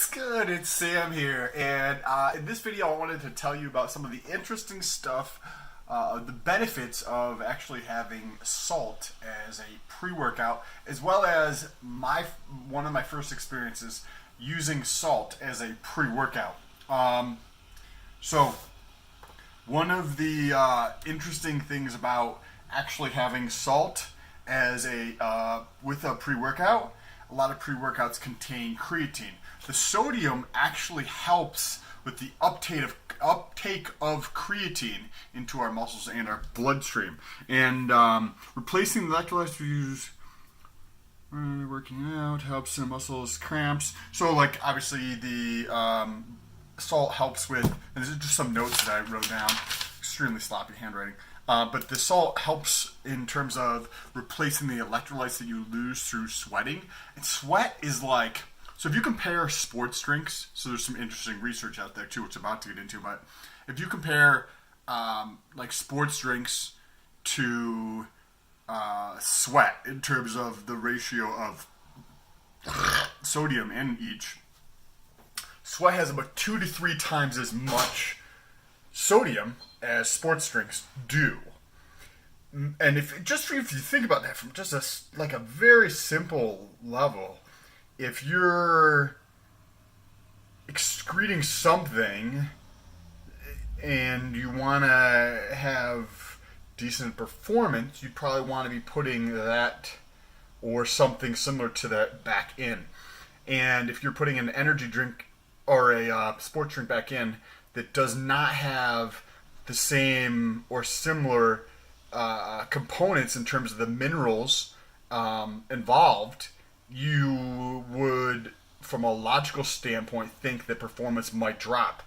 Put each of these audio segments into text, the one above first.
What's good? It's Sam here, and in this video I wanted to tell you about some of the interesting stuff, the benefits of actually having salt as a pre-workout, as well as one of my first experiences using salt as a pre-workout. So one of the interesting things about actually having salt as with a pre-workout, a lot of pre-workouts contain creatine. The sodium actually helps with the uptake of creatine into our muscles and our bloodstream. And replacing the electrolytes we use working out helps in muscles cramps. So like obviously the salt helps with, and these are just some notes that I wrote down, extremely sloppy handwriting. But the salt helps in terms of replacing the electrolytes that you lose through sweating. And sweat is like, so if you compare sports drinks, so there's some interesting research out there too, which I'm about to get into, but if you compare like sports drinks to sweat in terms of the ratio of sodium in each, sweat has about 2 to 3 times as much sodium as sports drinks do. And if you think about that from just a very simple level, if you're excreting something and you want to have decent performance, you probably want to be putting that or something similar to that back in. And if you're putting an energy drink or a sports drink back in that does not have the same or similar components in terms of the minerals involved, you would, from a logical standpoint, think that performance might drop.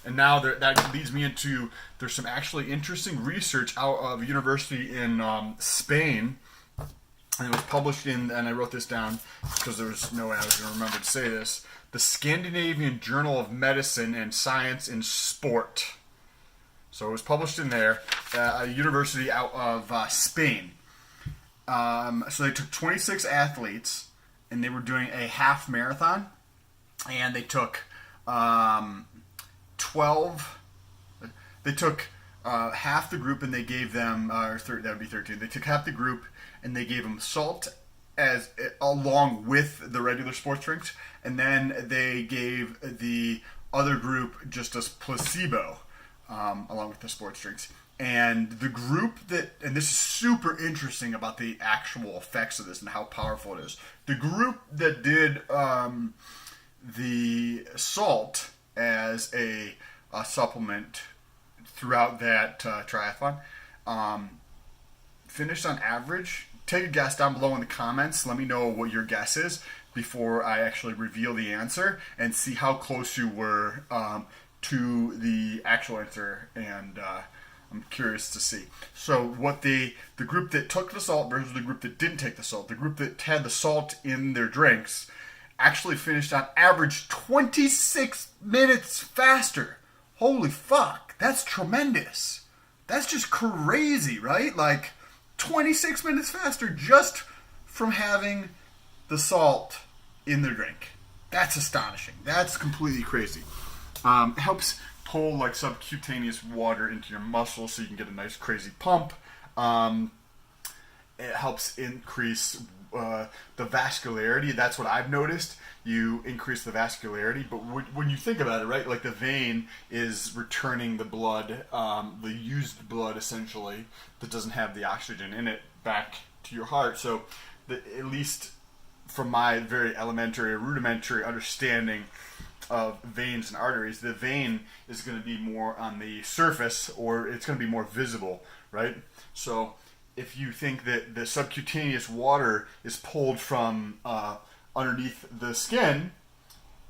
And now that leads me into, there's some actually interesting research out of a university in Spain, and it was published in, and I wrote this down because there was no way I was going to remember to say this, the Scandinavian Journal of Medicine and Science in Sport. So it was published in there, a university out of Spain. So they took 26 athletes, and they were doing a half marathon, and they took 12. They took half the group, and they gave them, that would be 13. They took half the group, and they gave them salt along with the regular sports drinks, and then they gave the other group just as placebo, along with the sports drinks. And the group that, and this is super interesting about the actual effects of this and how powerful it is. The group that did the salt as a supplement throughout that triathlon finished on average. Take a guess down below in the comments. Let me know what your guess is before I actually reveal the answer, and see how close you were to the actual answer. And I'm curious to see. So what the group that took the salt versus the group that didn't take the salt, the group that had the salt in their drinks actually finished on average 26 minutes faster. Holy fuck, that's tremendous. That's just crazy, right? Like 26 minutes faster just from having the salt in their drink. That's astonishing. That's completely crazy. It helps pull like subcutaneous water into your muscles so you can get a nice crazy pump. It helps increase the vascularity. That's what I've noticed. You increase the vascularity, but when you think about it, right, like the vein is returning the blood, the used blood essentially, that doesn't have the oxygen in it, back to your heart. So at least from my very elementary, rudimentary understanding of veins and arteries, the vein is going to be more on the surface, or it's going to be more visible, right? So if you think that the subcutaneous water is pulled from underneath the skin,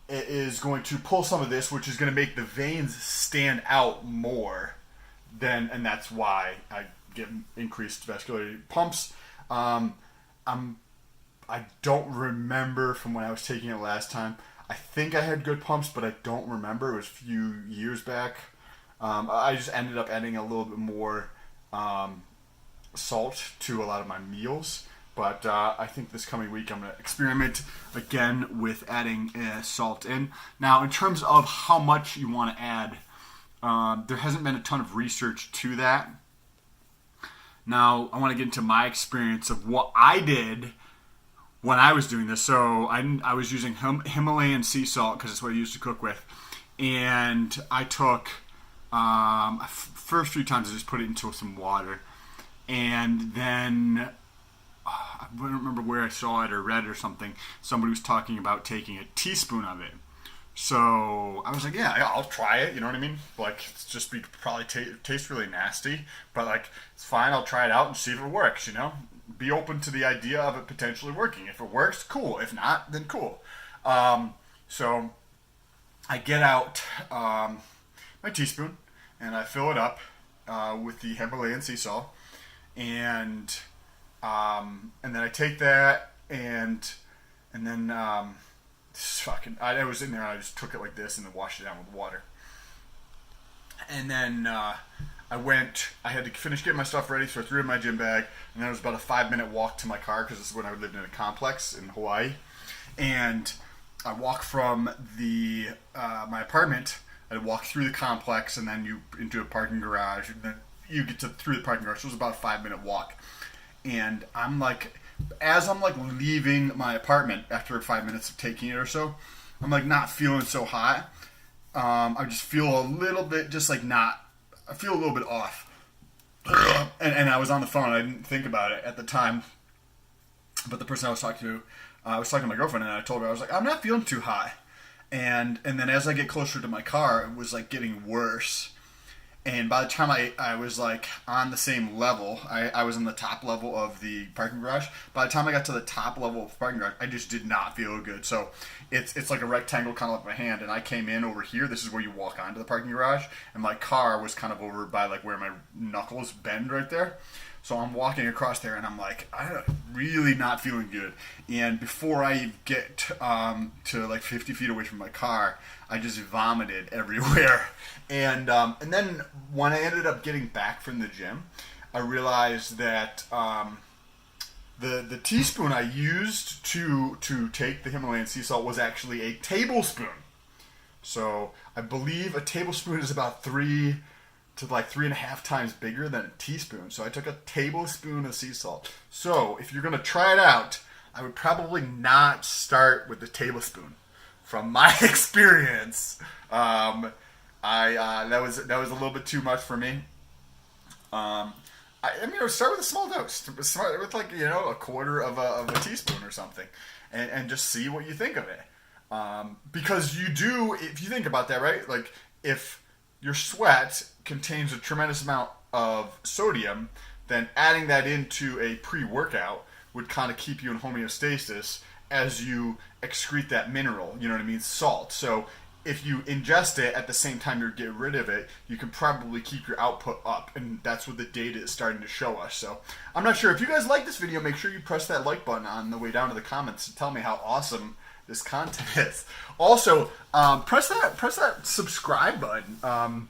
it is going to pull some of this, which is going to make the veins stand out more. And that's why I get increased vascularity pumps. I don't remember from when I was taking it last time. I think I had good pumps, but I don't remember. It was a few years back. I just ended up adding a little bit more salt to a lot of my meals. But I think this coming week I'm going to experiment again with adding salt in. Now, in terms of how much you want to add, there hasn't been a ton of research to that. Now, I want to get into my experience of what I did when I was doing this. So I was using Himalayan sea salt because it's what I used to cook with. And I took, first few times I just put it into some water. And then, I don't remember where I saw it or read it or something. Somebody was talking about taking a teaspoon of it. So I was like, yeah, I'll try it. You know what I mean? Like, it's just probably taste really nasty, but like, it's fine. I'll try it out and see if it works. You know, be open to the idea of it potentially working. If it works, cool. If not, then cool. So I get out my teaspoon and I fill it up with the Himalayan sea salt, and then I take that and then. I was in there and I just took it like this and then washed it down with water. And then I had to finish getting my stuff ready, so I threw it in my gym bag, and then it was about a 5-minute walk to my car because this is when I lived in a complex in Hawaii. And I walk from my apartment, I'd walk through the complex and then into a parking garage, and then you get through the parking garage. So it was about a 5-minute walk. And I'm like, as I'm like leaving my apartment after 5 minutes of taking it or so, I'm like not feeling so hot. I just feel a little bit, I feel a little bit off. And I was on the phone. I didn't think about it at the time. But the person I was talking to my girlfriend, and I told her, I was like, I'm not feeling too hot. And then as I get closer to my car, it was like getting worse. And by the time I was like on the same level, I was in the top level of the parking garage. By the time I got to the top level of the parking garage, I just did not feel good. So it's like a rectangle kind of like my hand, and I came in over here. This is where you walk onto the parking garage, and my car was kind of over by like where my knuckles bend right there. So I'm walking across there, and I'm like, I'm really not feeling good. And before I get to like 50 feet away from my car, I just vomited everywhere. And then when I ended up getting back from the gym, I realized that the teaspoon I used to take the Himalayan sea salt was actually a tablespoon. So I believe a tablespoon is about 3 to like 3.5 times bigger than a teaspoon. So I took a tablespoon of sea salt. So if you're gonna try it out, I would probably not start with the tablespoon. From my experience, that was a little bit too much for me. I would start with a small dose, start with like a quarter of a teaspoon or something, and just see what you think of it. Because if you think about that, right? Like if your sweat contains a tremendous amount of sodium, then adding that into a pre-workout would kind of keep you in homeostasis as you excrete that mineral, you know what I mean, salt. So if you ingest it at the same time you're getting rid of it, you can probably keep your output up, and that's what the data is starting to show us. So I'm not sure. If you guys like this video, make sure you press that like button on the way down to the comments to tell me how awesome this content is. Also, press that subscribe button.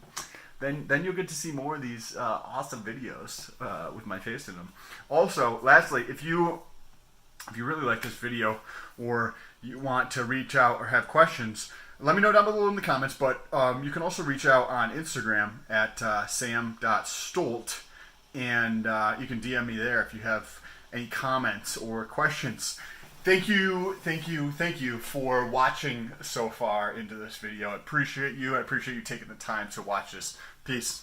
Then you'll get to see more of these awesome videos with my face in them. Also, lastly, if you really like this video or you want to reach out or have questions, let me know down below in the comments. But you can also reach out on Instagram at sam.stolt, and you can DM me there if you have any comments or questions. Thank you for watching so far into this video. I appreciate you. I appreciate you taking the time to watch this. Peace.